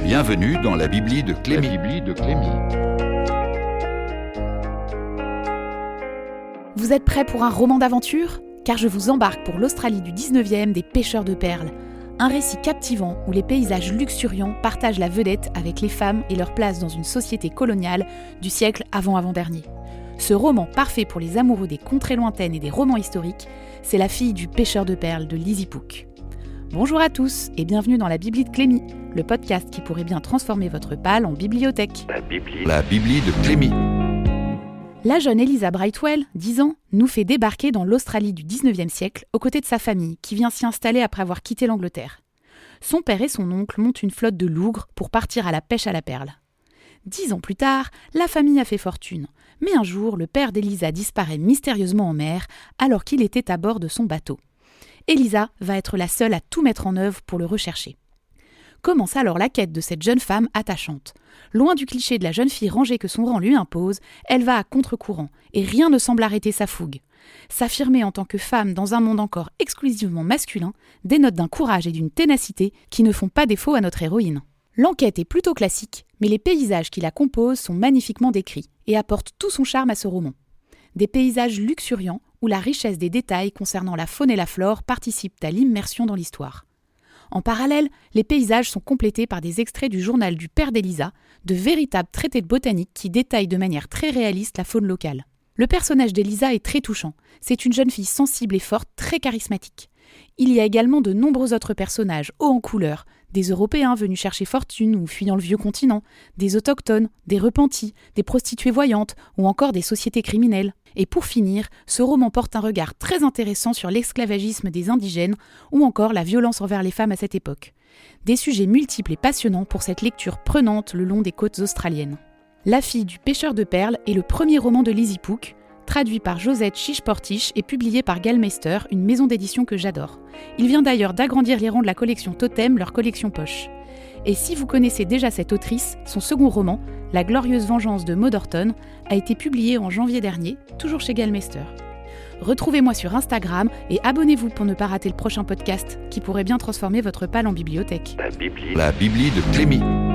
Bienvenue dans la Bibli de Clémy. Vous êtes prêts pour un roman d'aventure ? Car je vous embarque pour l'Australie du 19e des pêcheurs de perles. Un récit captivant où les paysages luxuriants partagent la vedette avec les femmes et leur place dans une société coloniale du siècle avant-avant-dernier. Ce roman parfait pour les amoureux des contrées lointaines et des romans historiques, c'est La fille du pêcheur de perles de Lizzie Pook. Bonjour à tous et bienvenue dans la Bibli de Clémy, le podcast qui pourrait bien transformer votre palle en bibliothèque. La Bibli de Clémy. La jeune Eliza Brightwell, 10 ans, nous fait débarquer dans l'Australie du 19e siècle aux côtés de sa famille qui vient s'y installer après avoir quitté l'Angleterre. Son père et son oncle montent une flotte de lougres pour partir à la pêche à la perle. 10 ans plus tard, la famille a fait fortune, mais un jour, le père d'Eliza disparaît mystérieusement en mer alors qu'il était à bord de son bateau. Eliza va être la seule à tout mettre en œuvre pour le rechercher. Commence alors la quête de cette jeune femme attachante. Loin du cliché de la jeune fille rangée que son rang lui impose, elle va à contre-courant et rien ne semble arrêter sa fougue. S'affirmer en tant que femme dans un monde encore exclusivement masculin dénote d'un courage et d'une ténacité qui ne font pas défaut à notre héroïne. L'enquête est plutôt classique, mais les paysages qui la composent sont magnifiquement décrits et apportent tout son charme à ce roman. Des paysages luxuriants où la richesse des détails concernant la faune et la flore participent à l'immersion dans l'histoire. En parallèle, les paysages sont complétés par des extraits du journal du père d'Eliza, de véritables traités de botanique qui détaillent de manière très réaliste la faune locale. Le personnage d'Eliza est très touchant. C'est une jeune fille sensible et forte, très charismatique. Il y a également de nombreux autres personnages hauts en couleur, des Européens venus chercher fortune ou fuyant le vieux continent, des autochtones, des repentis, des prostituées voyantes ou encore des sociétés criminelles. Et pour finir, ce roman porte un regard très intéressant sur l'esclavagisme des indigènes ou encore la violence envers les femmes à cette époque. Des sujets multiples et passionnants pour cette lecture prenante le long des côtes australiennes. La fille du pêcheur de perles est le premier roman de Lizzie Pook, traduit par Josette Chiche-Portiche et publié par Gallmeister, une maison d'édition que j'adore. Il vient d'ailleurs d'agrandir les rangs de la collection Totem, leur collection poche. Et si vous connaissez déjà cette autrice, son second roman, La glorieuse vengeance de Maud Horton, a été publié en janvier dernier, toujours chez Gallmeister. Retrouvez-moi sur Instagram et abonnez-vous pour ne pas rater le prochain podcast qui pourrait bien transformer votre palle en bibliothèque. La Bibli de Clémy.